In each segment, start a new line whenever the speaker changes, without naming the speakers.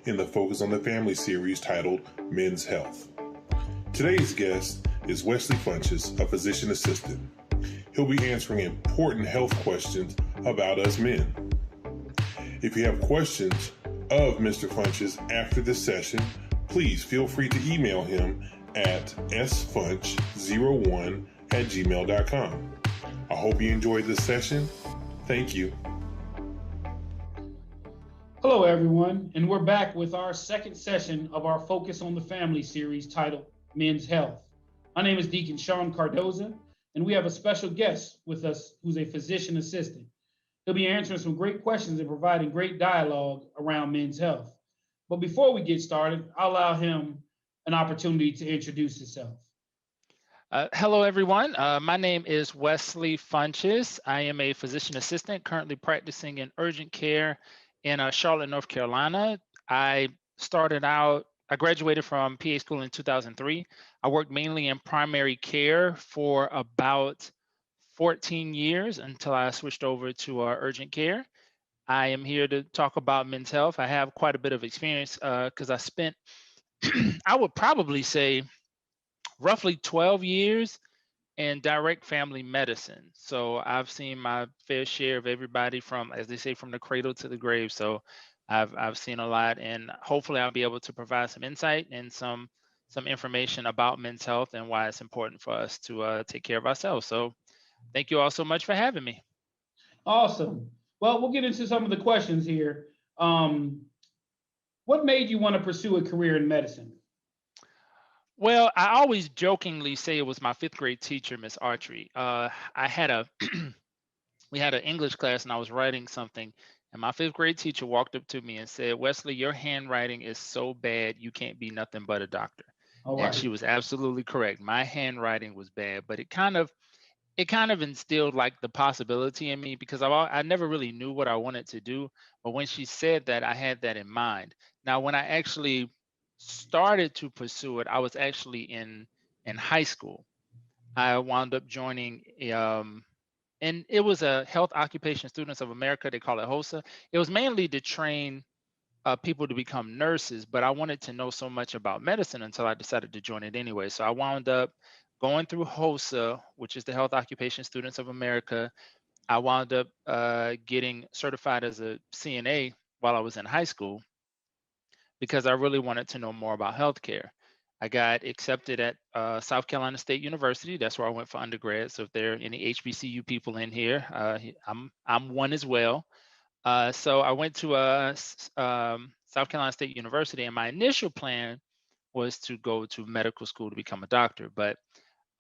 in the Focus on the Family series titled Men's Health. Today's guest is Wesley Funches, a physician assistant. He'll be answering important health questions about us men. If you have questions of Mr. Funches after this session, please feel free to email him at sfunch01@gmail.com. I hope you enjoyed this session. Thank you.
Hello, everyone, and we're back with our second session of our Focus on the Family series titled Men's Health. My name is Deacon Sean Cardoza, and we have a special guest with us who's a physician assistant. He'll be answering some great questions and providing great dialogue around men's health. But before we get started, I'll allow him an opportunity to introduce himself.
Hello, everyone. My name is Wesley Funches. I am a physician assistant currently practicing in urgent care in Charlotte, North Carolina. I graduated from PA school in 2003. I worked mainly in primary care for about 14 years until I switched over to urgent care. I am here to talk about men's health. I have quite a bit of experience because I spent, I would probably say, roughly 12 years in direct family medicine. So I've seen my fair share of everybody from, as they say, from the cradle to the grave. So I've seen a lot, and hopefully I'll be able to provide some insight and some information about men's health and why it's important for us to take care of ourselves. So thank you all so much for having me.
Awesome. Well, we'll get into some of the questions here. What made you want to pursue a career in medicine?
Well, I always jokingly say it was my fifth grade teacher, Miss Archery. We had an English class and I was writing something, and my fifth grade teacher walked up to me and said, "Wesley, your handwriting is so bad, you can't be nothing but a doctor." And she was absolutely correct. My handwriting was bad, but it kind of instilled like the possibility in me, because I never really knew what I wanted to do. But when she said that, I had that in mind. Now, when I actually started to pursue it, I was actually in high school. I wound up joining, and it was a Health Occupation Students of America. They call it HOSA. It was mainly to train people to become nurses, but I wanted to know so much about medicine until I decided to join it anyway. So I wound up going through HOSA, which is the Health Occupation Students of America. I wound up getting certified as a CNA while I was in high school, because I really wanted to know more about healthcare. I got accepted at South Carolina State University. That's where I went for undergrad. So if there are any HBCU people in here, I'm one as well. So I went to South Carolina State University, and my initial plan was to go to medical school to become a doctor. But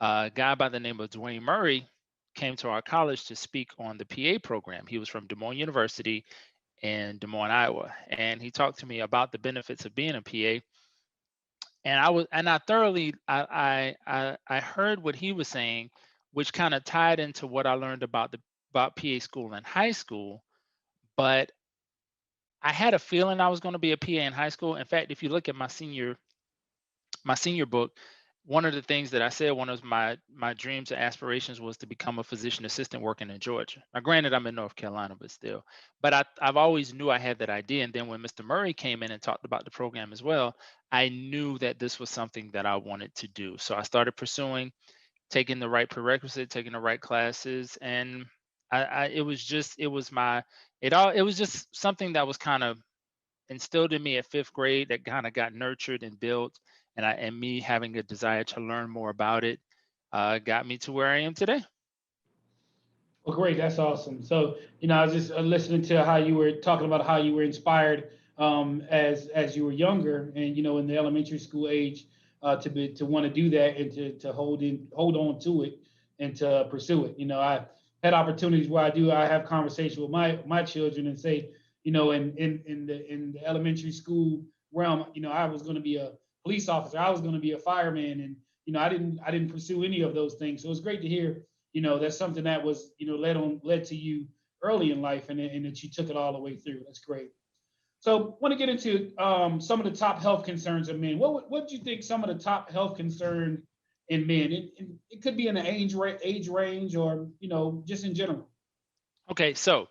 a guy by the name of Dwayne Murray came to our college to speak on the PA program. He was from Des Moines University in Des Moines, Iowa, and he talked to me about the benefits of being a PA. And I heard what he was saying, which kind of tied into what I learned about PA school in high school. But I had a feeling I was going to be a PA in high school. In fact, if you look at my senior book, one of the things that I said, one of my dreams and aspirations, was to become a physician assistant working in Georgia. Now, granted, I'm in North Carolina, but still. But I've always knew I had that idea. And then when Mr. Murray came in and talked about the program as well, I knew that this was something that I wanted to do. So I started pursuing, taking the right prerequisite, taking the right classes, and it was just something that was kind of instilled in me at fifth grade, that kind of got nurtured and built, and me having a desire to learn more about it got me to where I am today.
Well, great. That's awesome. So, I was just listening to how you were talking about how you were inspired as you were younger, and in the elementary school age, to want to do that and to hold on to it and to pursue it. I had opportunities where I have conversations with my children and say, in the elementary school realm, I was going to be a police officer, I was going to be a fireman, and I didn't pursue any of those things. So it's great to hear that's something that was led to you early in life, and that you took it all the way through. That's great. So I want to get into some of the top health concerns of men. What do you think some of the top health concerns in men? It could be in an age range, or just in general.
Okay, so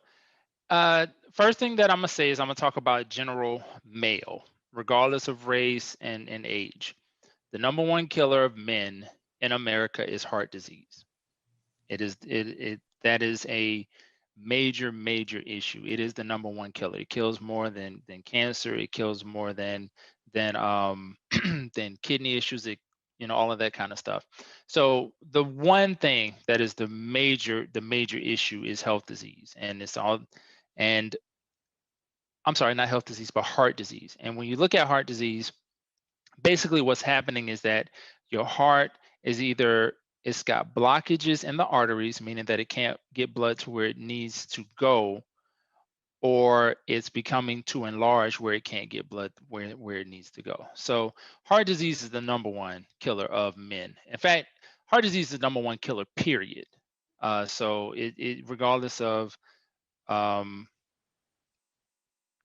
first thing that I'm gonna say is I'm gonna talk about general male. regardless of race and age. The number one killer of men in America is heart disease. That is a major issue. It is the number one killer. It kills more than cancer. It kills more than than kidney issues. All of that kind of stuff. So the one thing that is the major issue is health disease, and I'm sorry, not health disease, but heart disease. And when you look at heart disease, basically what's happening is that your heart is it's got blockages in the arteries, meaning that it can't get blood to where it needs to go, or it's becoming too enlarged where it can't get blood where it needs to go. So heart disease is the number one killer of men. In fact, heart disease is the number one killer, period. So it regardless of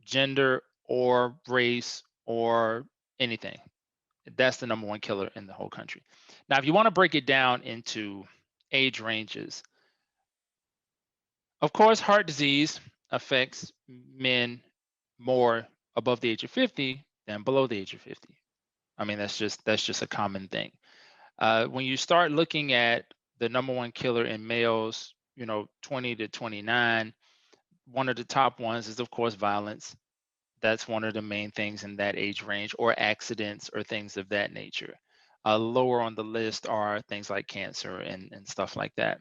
gender or race or anything, that's the number one killer in the whole country. Now, if you want to break it down into age ranges, of course, heart disease affects men more above the age of 50 than below the age of 50. I mean, that's just a common thing. When you start looking at the number one killer in males, 20 to 29, one of the top ones is, of course, violence. That's one of the main things in that age range, or accidents or things of that nature. Lower on the list are things like cancer and stuff like that.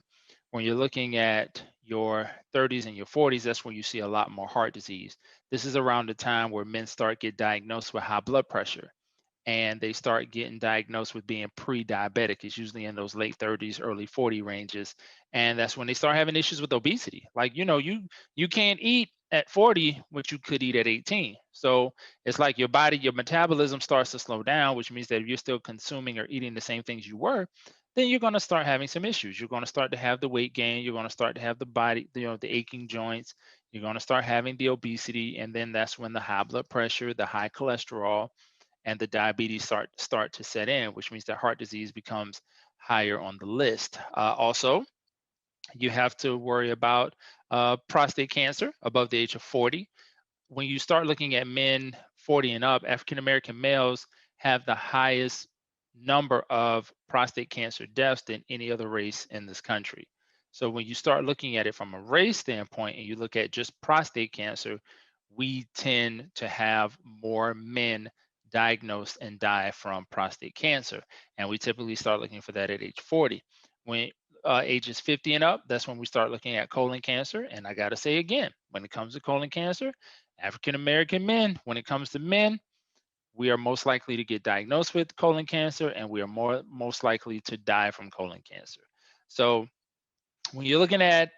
When you're looking at your 30s and your 40s, that's when you see a lot more heart disease. This is around the time where men start get diagnosed with high blood pressure, and they start getting diagnosed with being pre-diabetic. It's usually in those late 30s, early 40 ranges. And that's when they start having issues with obesity. Like, you can't eat at 40 what you could eat at 18. So it's like your metabolism starts to slow down, which means that if you're still consuming or eating the same things you were, then you're going to start having some issues. You're going to start to have the weight gain. You're going to start to have the body, the aching joints. You're going to start having the obesity. And then that's when the high blood pressure, the high cholesterol, and the diabetes start to set in, which means that heart disease becomes higher on the list. Also, you have to worry about prostate cancer above the age of 40. When you start looking at men 40 and up, African American males have the highest number of prostate cancer deaths than any other race in this country. So when you start looking at it from a race standpoint and you look at just prostate cancer, we tend to have more men diagnosed and die from prostate cancer. And we typically start looking for that at age 40. When ages 50 and up, that's when we start looking at colon cancer. And I got to say again, when it comes to colon cancer, African American men, when it comes to men, we are most likely to get diagnosed with colon cancer, and we are most likely to die from colon cancer. So when you're looking at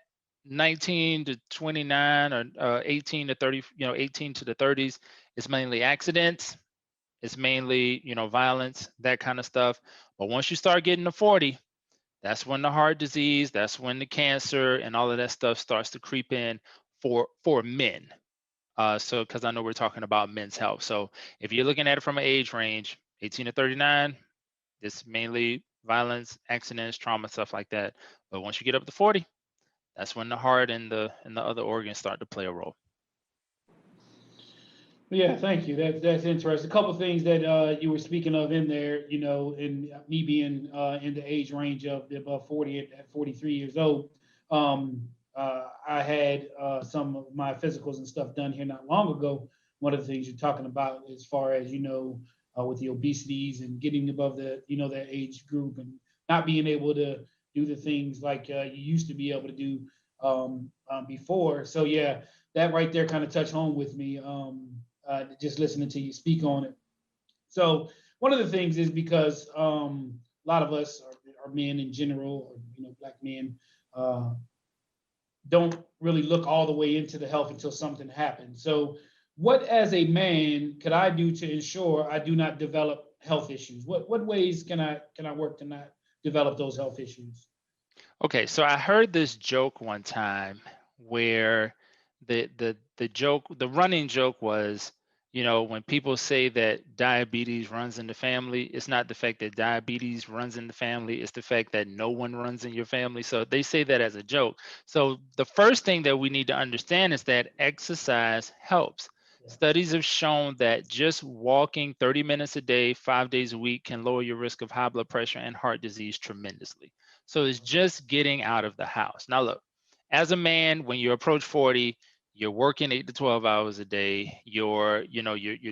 19 to 29 or 18 to 30, 18 to the 30s, it's mainly accidents. It's mainly, violence, that kind of stuff. But once you start getting to 40, that's when the heart disease, that's when the cancer and all of that stuff starts to creep in for men. So, because I know we're talking about men's health. So if you're looking at it from an age range, 18 to 39, it's mainly violence, accidents, trauma, stuff like that. But once you get up to 40, that's when the heart and the other organs start to play a role.
Yeah, thank you. That's interesting. A couple of things that you were speaking of in there, and me being in the age range of above 40 at 43 years old. I had some of my physicals and stuff done here not long ago. One of the things you're talking about, as far as with the obesities and getting above the that age group and not being able to do the things like you used to be able to do before. So yeah, that right there kind of touched home with me. Just listening to you speak on it. So one of the things is because a lot of us are men in general, or black men, don't really look all the way into the health until something happens. So what, as a man, could I do to ensure I do not develop health issues? What ways can I work to not develop those health issues?
Okay, so I heard this joke one time where the running joke was, when people say that diabetes runs in the family, it's not the fact that diabetes runs in the family, it's the fact that no one runs in your family. So they say that as a joke. So the first thing that we need to understand is that exercise helps. Studies have shown that just walking 30 minutes a day, 5 days a week can lower your risk of high blood pressure and heart disease tremendously. So it's just getting out of the house. Now look, as a man, when you approach 40, you're working 8 to 12 hours a day. You're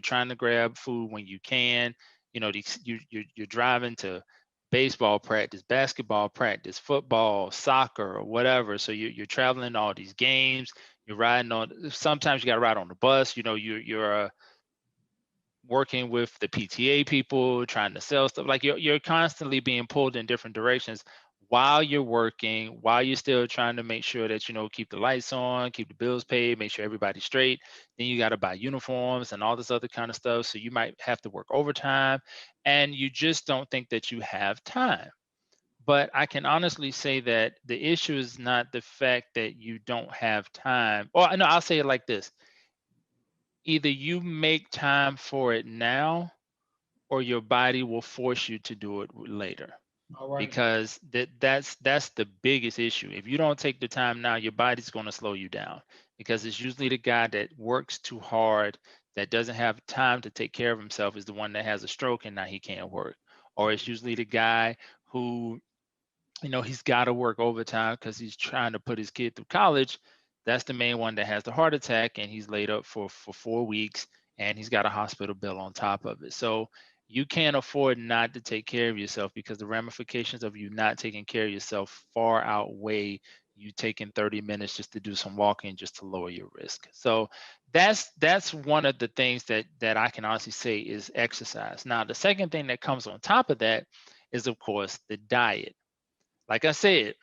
trying to grab food when you can. You're driving to baseball practice, basketball practice, football, soccer, or whatever. So you're traveling to all these games. You're riding on. Sometimes you got to ride on the bus. You're working with the PTA people, trying to sell stuff. Like you're constantly being pulled in different directions while you're working, while you're still trying to make sure that keep the lights on, keep the bills paid, make sure everybody's straight. Then you got to buy uniforms and all this other kind of stuff. So you might have to work overtime, and you just don't think that you have time. But I can honestly say that the issue is not the fact that you don't have time. Or no, I'll say it like this. Either you make time for it now, or your body will force you to do it later.
All right.
Because that's the biggest issue. If you don't take the time now, your body's going to slow you down, because it's usually the guy that works too hard, that doesn't have time to take care of himself, is the one that has a stroke and now he can't work. Or it's usually the guy who, he's got to work overtime because he's trying to put his kid through college. That's the main one that has the heart attack, and he's laid up for 4 weeks, and he's got a hospital bill on top of it. So you can't afford not to take care of yourself, because the ramifications of you not taking care of yourself far outweigh you taking 30 minutes just to do some walking just to lower your risk. So that's one of the things that I can honestly say is exercise. Now, the second thing that comes on top of that is, of course, the diet. Like I said,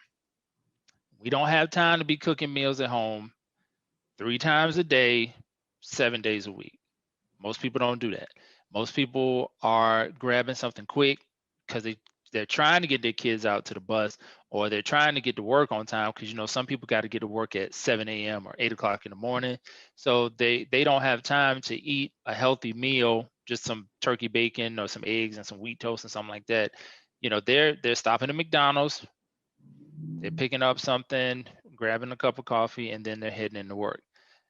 we don't have time to be cooking meals at home 3 times a day, 7 days a week. Most people don't do that. Most people are grabbing something quick because they're trying to get their kids out to the bus, or they're trying to get to work on time, because some people got to get to work at 7 a.m. or 8 o'clock in the morning. So they don't have time to eat a healthy meal, just some turkey bacon or some eggs and some wheat toast and something like that. They're stopping at McDonald's, they're picking up something, grabbing a cup of coffee, and then they're heading into work.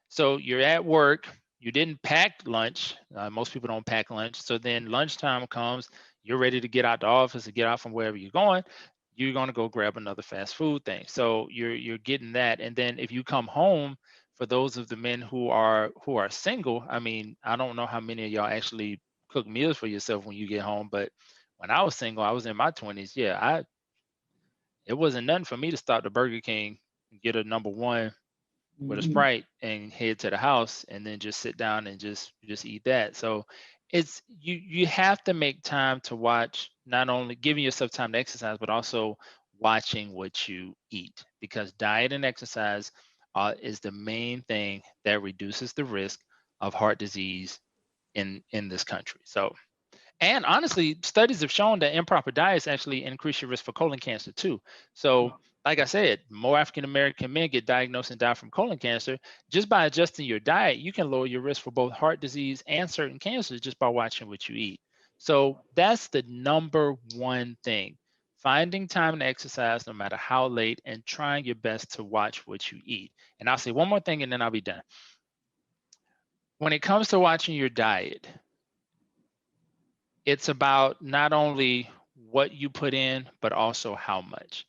So you're at work, you didn't pack lunch. Most people don't pack lunch. So then lunchtime comes, you're ready to get out the office or get out from wherever you're going to go grab another fast food thing. So you're getting that. And then if you come home, for those of the men who are single, I mean, I don't know how many of y'all actually cook meals for yourself when you get home, but when I was single, I was in my 20s. Yeah, it wasn't nothing for me to stop to Burger King and get a number one with a Sprite and head to the house, and then just sit down and just eat that. So it's you have to make time to watch, not only giving yourself time to exercise, but also watching what you eat, because diet and exercise is the main thing that reduces the risk of heart disease in this country. So, and honestly, studies have shown that improper diets actually increase your risk for colon cancer too. So, like I said, more African American men get diagnosed and die from colon cancer. Just by adjusting your diet, you can lower your risk for both heart disease and certain cancers just by watching what you eat. So that's the number one thing. Finding time to exercise no matter how late, and trying your best to watch what you eat. And I'll say one more thing and then I'll be done. When it comes to watching your diet, it's about not only what you put in, but also how much.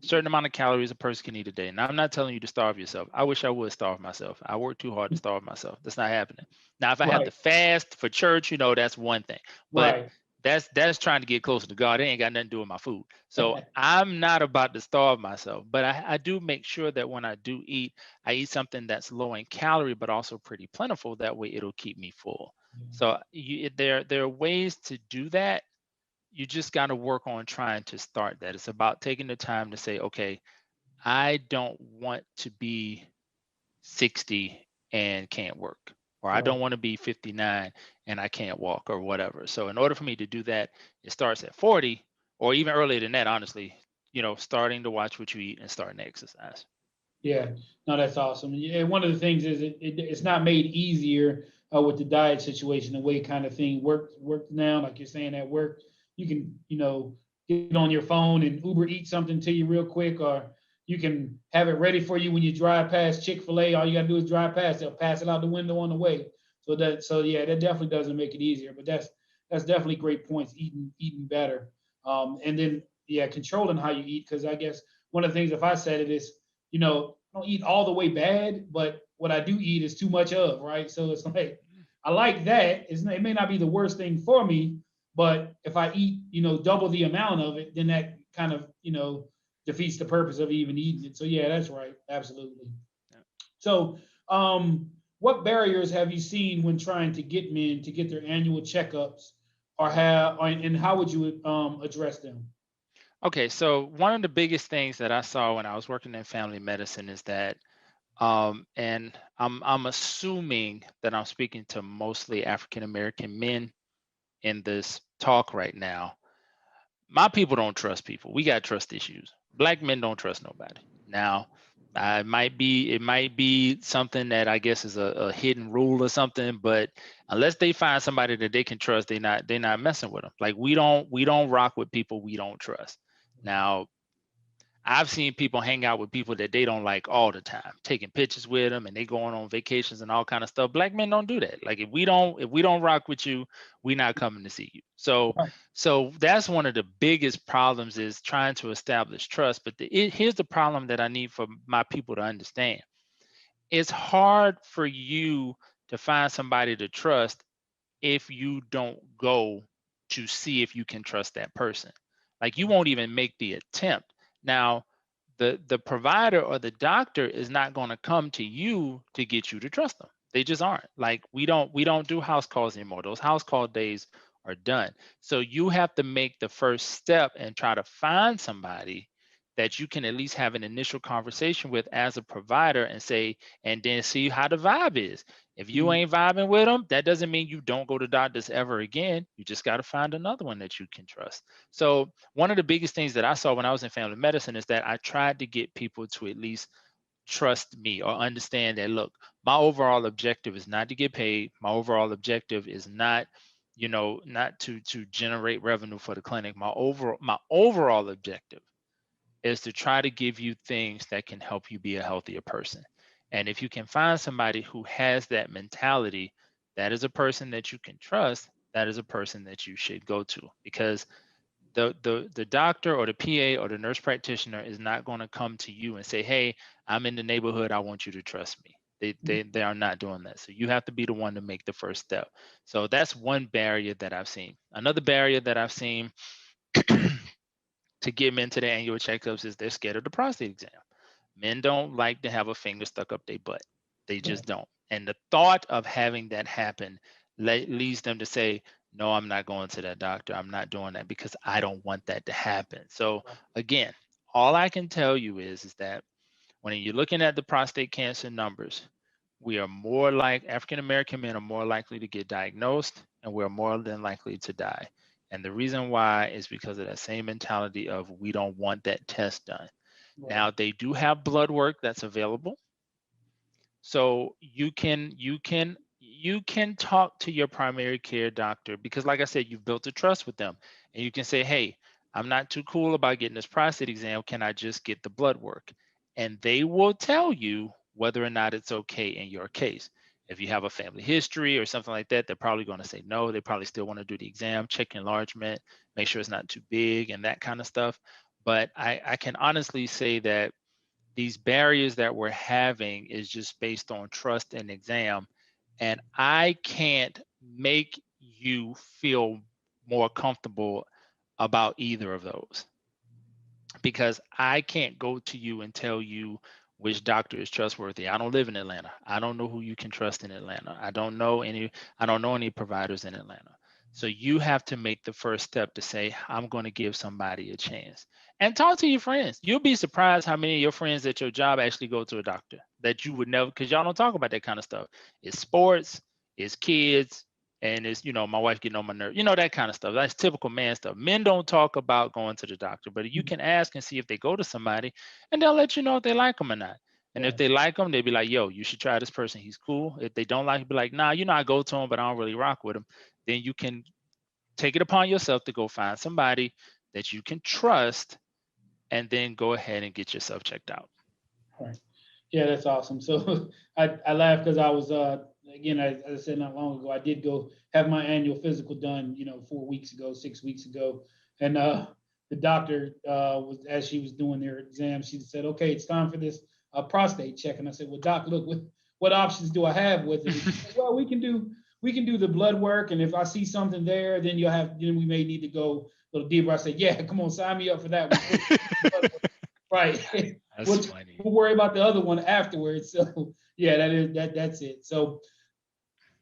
Certain amount of calories a person can eat a day. Now, I'm not telling you to starve yourself. I wish I would starve myself. I work too hard to starve myself. That's not happening. Now, if I have to fast for church, that's one thing. But that's trying to get closer to God. It ain't got nothing to do with my food. So I'm not about to starve myself. But I do make sure that when I do eat, I eat something that's low in calorie, but also pretty plentiful. That way it'll keep me full. So there are ways to do that. You just got to work on trying to start that. It's about taking the time to say, okay, I don't want to be 60 and can't work, or I don't want to be 59 and I can't walk, or whatever. So in order for me to do that, it starts at 40, or even earlier than that, honestly, starting to watch what you eat and starting to exercise.
Yeah, no, that's awesome. And one of the things is it's not made easier with the diet situation, the way kind of thing works now. Like you're saying, at work, you can, get on your phone and Uber eat something to you real quick, or you can have it ready for you when you drive past Chick-fil-A. All you got to do is drive past. They'll pass it out the window on the way. So yeah, that definitely doesn't make it easier, but that's definitely great points. Eating better, and then yeah, controlling how you eat, because I guess one of the things, if I said it, is, I don't eat all the way bad, but what I do eat is too much of, right? So it's like I like that. It may not be the worst thing for me, but if I eat, double the amount of it, then that kind of, defeats the purpose of even eating it. So yeah, that's right. Absolutely.
Yeah.
So, what barriers have you seen when trying to get men to get their annual checkups, and how would you address them?
Okay, so one of the biggest things that I saw when I was working in family medicine is that, and I'm assuming that I'm speaking to mostly African American men in this talk right now. My people don't trust people. We got trust issues. Black men don't trust nobody. Now, it might be something that I guess is a hidden rule or something, but unless they find somebody that they can trust, they're not messing with them. Like we don't rock with people we don't trust. Now, I've seen people hang out with people that they don't like all the time, taking pictures with them, and they going on vacations and all kind of stuff. Black men don't do that. Like if we don't rock with you, we're not coming to see you. So
Right.
so that's one of the biggest problems, is trying to establish trust. But here's the problem that I need for my people to understand. It's hard for you to find somebody to trust if you don't go to see if you can trust that person. Like you won't even make the attempt. Now, the provider or the doctor is not going to come to you to get you to trust them. They just aren't. Like we don't do house calls anymore. Those house call days are done. So you have to make the first step and try to find somebody that you can at least have an initial conversation with as a provider, and say, and then see how the vibe is. If you
Mhm.
ain't vibing with them, that doesn't mean you don't go to doctors ever again. You just got to find another one that you can trust. So one of the biggest things that I saw when I was in family medicine is that I tried to get people to at least trust me or understand that, look, my overall objective is not to get paid. My overall objective is not, not to generate revenue for the clinic. My overall objective is to try to give you things that can help you be a healthier person. And if you can find somebody who has that mentality, that is a person that you can trust. That is a person that you should go to, because the doctor or the PA or the nurse practitioner is not going to come to you and say, "Hey, I'm in the neighborhood. I want you to trust me." They are not doing that. So you have to be the one to make the first step. So that's one barrier that I've seen. Another barrier that I've seen to get men to the annual checkups is they're scared of the prostate exam. Men don't like to have a finger stuck up their butt. They
Right.
just don't. And the thought of having that happen leads them to say, no, I'm not going to that doctor. I'm not doing that because I don't want that to happen. So
Right.
again, all I can tell you is that when you're looking at the prostate cancer numbers, we are more like African American men are more likely to get diagnosed, and we're more than likely to die. And the reason why is because of that same mentality of we don't want that test done.
Right.
Now they do have blood work that's available. So you can talk to your primary care doctor, because like I said, you've built a trust with them, and you can say, "Hey, I'm not too cool about getting this prostate exam. Can I just get the blood work?" And they will tell you whether or not it's okay in your case. If you have a family history or something like that, they're probably going to say no. They probably still want to do the exam, check enlargement, make sure it's not too big and that kind of stuff. But I can honestly say that these barriers that we're having is just based on trust and exam. And I can't make you feel more comfortable about either of those, because I can't go to you and tell you which doctor is trustworthy. I don't live in Atlanta. I don't know who you can trust in Atlanta. I don't know any providers in Atlanta. So you have to make the first step to say, I'm going to give somebody a chance. And talk to your friends. You'll be surprised how many of your friends at your job actually go to a doctor that you would never, because y'all don't talk about that kind of stuff. It's sports, it's kids, and it's, my wife getting on my nerve, that kind of stuff. That's typical man stuff. Men don't talk about going to the doctor, but you can ask and see if they go to somebody, and they'll let you know if they like them or not. And if
Yeah.
they like them, they'll be like, yo, you should try this person, he's cool. If they don't like it, be like, nah, I go to him, but I don't really rock with him. Then you can take it upon yourself to go find somebody that you can trust, and then go ahead and get yourself checked out.
Right. Yeah, that's awesome. So I laughed because I was again, as I said not long ago, I did go have my annual physical done, 4 weeks ago, 6 weeks ago, and the doctor was, as she was doing their exam, she said, "Okay, it's time for this prostate check." And I said, "Well, doc, look, what options do I have with it?" She said, "Well, we can do the blood work, and if I see something there, then we may need to go a little deeper." I said, "Yeah, come on, sign me up for that one." Right.
That's
we'll,
funny.
we'll worry about the other one afterwards. So yeah, that's it. So,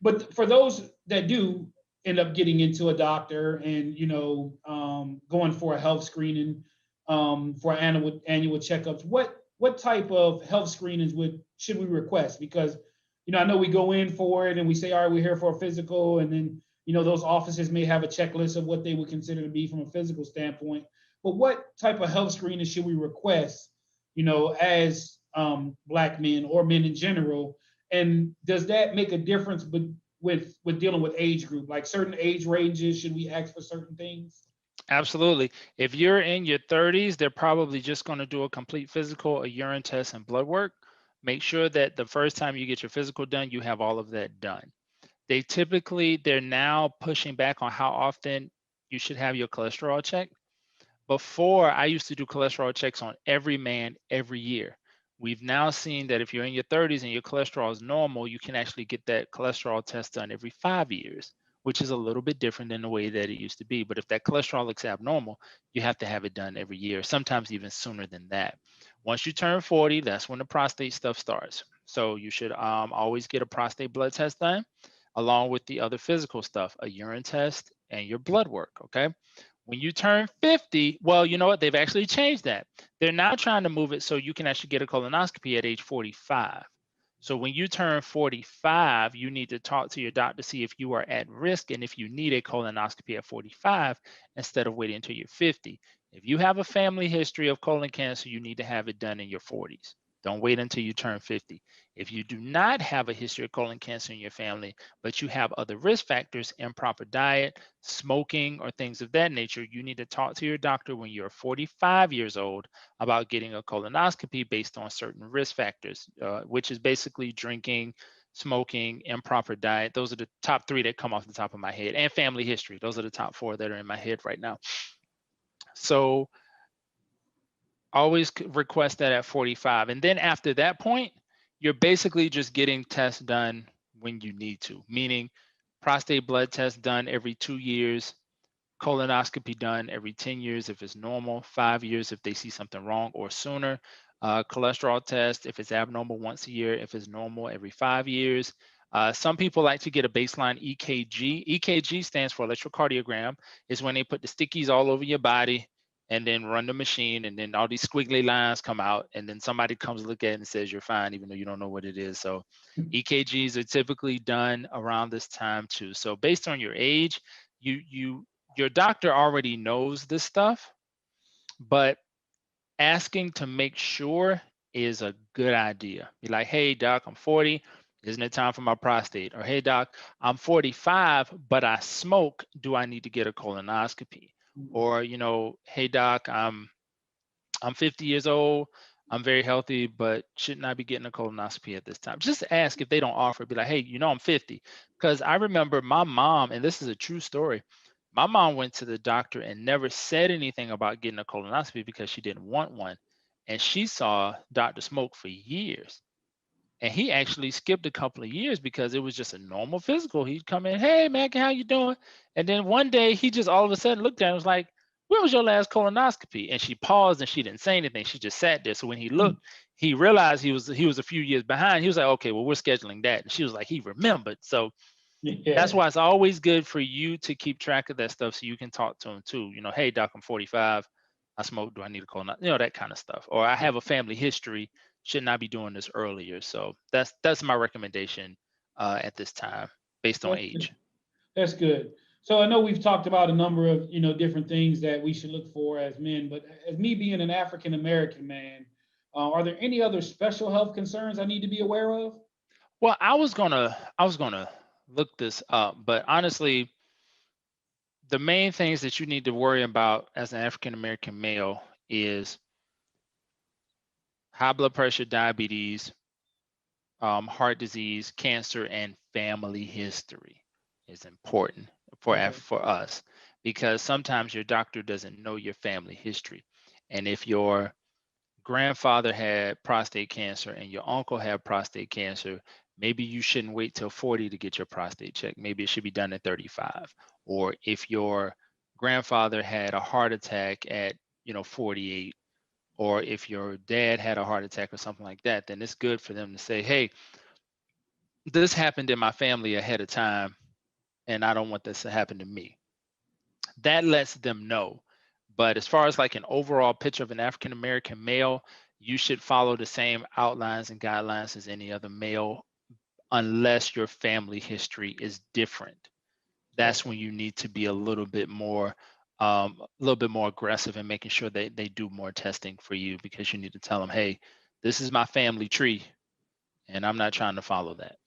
but for those that do end up getting into a doctor and going for a health screening, for annual checkups, what type of health screenings should we request? Because I know we go in for it and we say, all right, we're here for a physical, and then those offices may have a checklist of what they would consider to be from a physical standpoint. But what type of health screening should we request, as Black men or men in general? And does that make a difference with dealing with age group? Like certain age ranges, should we ask for certain things?
Absolutely. If you're in your 30s, they're probably just going to do a complete physical, a urine test, and blood work. Make sure that the first time you get your physical done, you have all of that done. They're now pushing back on how often you should have your cholesterol checked. Before, I used to do cholesterol checks on every man every year. We've now seen that if you're in your 30s and your cholesterol is normal, you can actually get that cholesterol test done every 5 years, which is a little bit different than the way that it used to be. But if that cholesterol looks abnormal, you have to have it done every year, sometimes even sooner than that. Once you turn 40, that's when the prostate stuff starts. So you should always get a prostate blood test done, along with the other physical stuff, a urine test and your blood work, okay? When you turn 50, well, you know what? They've actually changed that. They're now trying to move it so you can actually get a colonoscopy at age 45. So when you turn 45, you need to talk to your doctor to see if you are at risk and if you need a colonoscopy at 45 instead of waiting until you're 50. If you have a family history of colon cancer, you need to have it done in your 40s. Don't wait until you turn 50. If you do not have a history of colon cancer in your family, but you have other risk factors, improper diet, smoking, or things of that nature, you need to talk to your doctor when you're 45 years old about getting a colonoscopy based on certain risk factors, which is basically drinking, smoking, improper diet. Those are the top three that come off the top of my head, and family history. Those are the top four that are in my head right now. So always request that at 45. And then after that point, you're basically just getting tests done when you need to, meaning prostate blood test done every 2 years, colonoscopy done every 10 years if it's normal, 5 years if they see something wrong or sooner, cholesterol test if it's abnormal once a year, if it's normal every 5 years. Some people like to get a baseline EKG. EKG stands for electrocardiogram. Is when they put the stickies all over your body and then run the machine, and then all these squiggly lines come out, and then somebody comes look at it and says you're fine, even though you don't know what it is. So EKGs are typically done around this time too. So based on your age, your doctor already knows this stuff, but asking to make sure is a good idea. Be like, hey doc, I'm 40. Isn't it time for my prostate? Or hey doc, I'm 45, but I smoke. Do I need to get a colonoscopy? Or, hey doc, I'm 50 years old. I'm very healthy, but shouldn't I be getting a colonoscopy at this time? Just ask. If they don't offer, be like, hey, I'm 50. Because I remember my mom, and this is a true story. My mom went to the doctor and never said anything about getting a colonoscopy because she didn't want one. And she saw Dr. Smoke for years. And he actually skipped a couple of years because it was just a normal physical. He'd come in, hey, Mackie, how you doing? And then one day he just all of a sudden looked at him and was like, when was your last colonoscopy? And she paused and she didn't say anything. She just sat there. So when he looked, he realized he was a few years behind. He was like, okay, well, we're scheduling that. And she was like, he remembered. So that's why it's always good for you to keep track of that stuff so you can talk to him too. Hey, doc, I'm 45. I smoke. Do I need a colonoscopy? That kind of stuff. Or I have a family history. Shouldn't I be doing this earlier? So that's my recommendation at this time based on age.
That's good. So I know we've talked about a number of different things that we should look for as men, but as me being an African American man, are there any other special health concerns I need to be aware of?
Well, I was gonna look this up, but honestly, the main things that you need to worry about as an African American male is high blood pressure, diabetes, heart disease, cancer, and family history is important for
Okay.
for us, because sometimes your doctor doesn't know your family history. And if your grandfather had prostate cancer and your uncle had prostate cancer, maybe you shouldn't wait till 40 to get your prostate checked. Maybe it should be done at 35. Or if your grandfather had a heart attack at 48, or if your dad had a heart attack or something like that, then it's good for them to say, hey, this happened in my family ahead of time, and I don't want this to happen to me. That lets them know. But as far as like an overall picture of an African American male, you should follow the same outlines and guidelines as any other male, unless your family history is different. That's
Okay.
when you need to be a little bit more aggressive in making sure that they do more testing for you, because you need to tell them, hey, this is my family tree, and I'm not trying to follow that.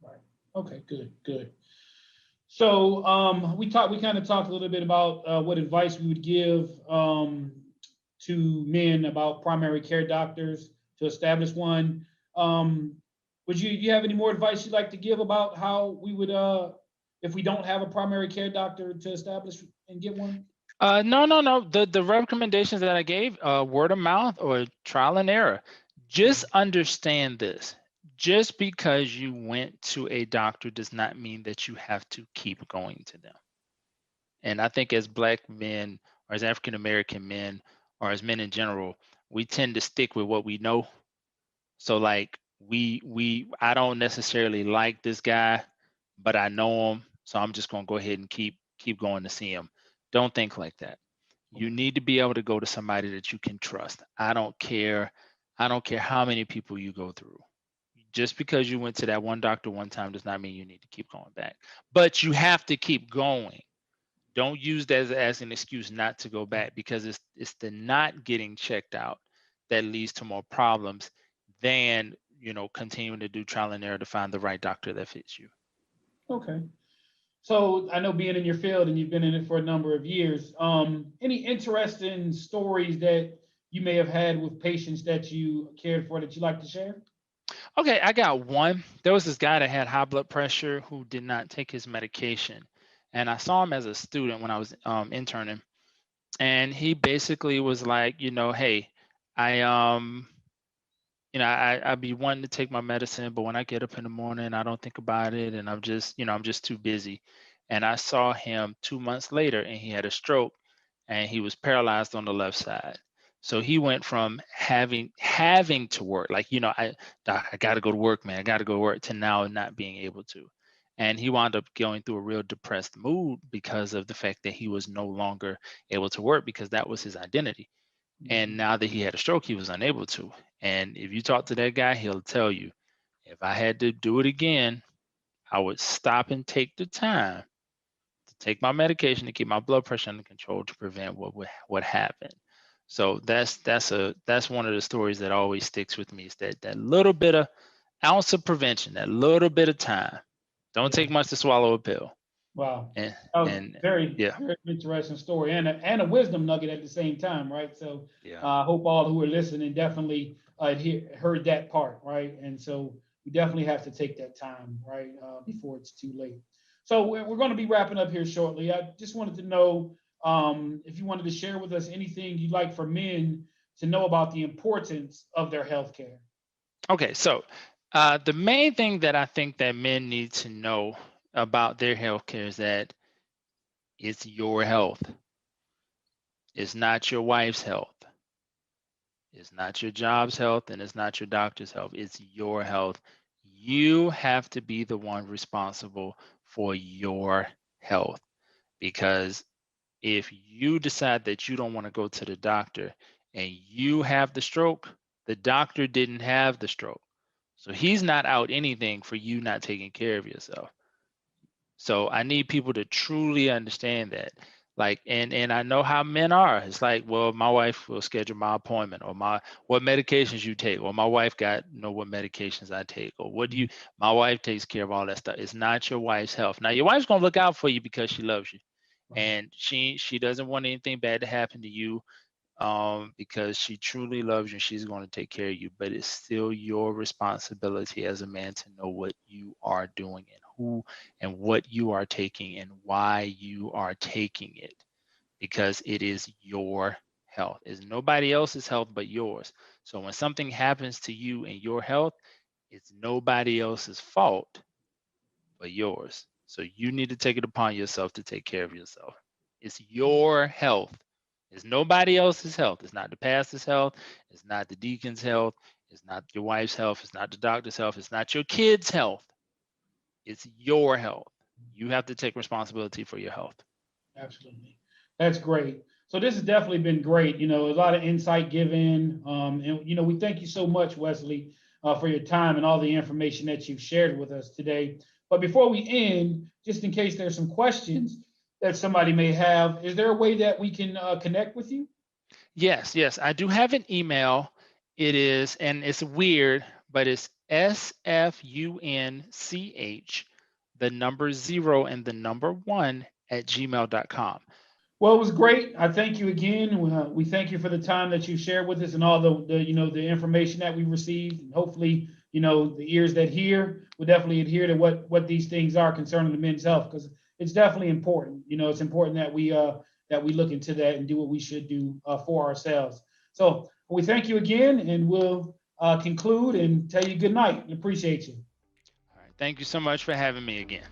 Right. Okay. Good. Good. So we kind of talked a little bit about what advice we would give to men about primary care doctors to establish one. Would you have any more advice you'd like to give about how we would, if we don't have a primary care doctor, to establish and get one?
No. The recommendations that I gave, word of mouth or trial and error. Just understand this. Just because you went to a doctor does not mean that you have to keep going to them. And I think as Black men, or as African American men, or as men in general, we tend to stick with what we know. So like I don't necessarily like this guy, but I know him, so I'm just gonna go ahead and keep going to see him. Don't think like that. You need to be able to go to somebody that you can trust. I don't care how many people you go through. Just because you went to that one doctor one time does not mean you need to keep going back. But you have to keep going. Don't use that as an excuse not to go back, because it's the not getting checked out that leads to more problems than continuing to do trial and error to find the right doctor that fits you.
Okay. So I know, being in your field and you've been in it for a number of years, any interesting stories that you may have had with patients that you cared for that you'd like to share?
Okay, I got one. There was this guy that had high blood pressure who did not take his medication. And I saw him as a student when I was interning. And he basically was like, hey, I I be wanting to take my medicine, but when I get up in the morning, I don't think about it, and I'm just too busy. And I saw him 2 months later, and he had a stroke, and he was paralyzed on the left side. So he went from having to work, like, Doc, I got to go to work, man, I got to go to work, to now not being able to. And he wound up going through a real depressed mood because of the fact that he was no longer able to work, because that was his identity. And now that he had a stroke, he was unable to. And if you talk to that guy, he'll tell you, if I had to do it again, I would stop and take the time to take my medication to keep my blood pressure under control to prevent what happened. So that's one of the stories that always sticks with me, is that little bit of ounce of prevention, that little bit of time. Don't take much to swallow a pill.
Wow.
And,
That was
and
very,
yeah,
very interesting story, and a wisdom nugget at the same time, right? So
yeah.
I hope all who are listening definitely heard that part, right? And so we definitely have to take that time, right, before it's too late. So we're going to be wrapping up here shortly. I just wanted to know if you wanted to share with us anything you'd like for men to know about the importance of their healthcare.
Okay, so the main thing that I think that men need to know about their healthcare is that it's your health. It's not your wife's health. It's not your job's health, and it's not your doctor's health. It's your health. You have to be the one responsible for your health, because if you decide that you don't want to go to the doctor and you have the stroke, the doctor didn't have the stroke. So he's not out anything for you not taking care of yourself. So I need people to truly understand that. Like, and I know how men are. It's like, well, my wife will schedule my appointment, or what medications you take, or my wife got know what medications I take, or my wife takes care of all that stuff. It's not your wife's health. Now your wife's gonna look out for you because she loves you. And she doesn't want anything bad to happen to you, because she truly loves you and she's going to take care of you. But it's still your responsibility as a man to know what you are doing and who and what you are taking and why you are taking it, because it is your health. It's nobody else's health but yours. So when something happens to you and your health, it's nobody else's fault but yours. So you need to take it upon yourself to take care of yourself. It's your health. It's nobody else's health. It's not the pastor's health. It's not the deacon's health. It's not your wife's health. It's not the doctor's health. It's not your kids' health. It's your health. You have to take responsibility for your health.
Absolutely. That's great. So this has definitely been great. A lot of insight given. And, we thank you so much, Wesley, for your time and all the information that you've shared with us today. But before we end, just in case there's some questions that somebody may have, is there a way that we can connect with you?
Yes. I do have an email. It is, and it's weird, but it's SFUNCH, the number 0 and the number 1 at gmail.com.
Well, it was great. I thank you again. We thank you for the time that you shared with us and all the information that we received. And hopefully, the ears that hear will definitely adhere to what these things are concerning the men's health, because it's definitely important. It's important that we look into that and do what we should do for ourselves. So we thank you again, and we'll conclude and tell you good night. Appreciate you.
All right. Thank you so much for having me again.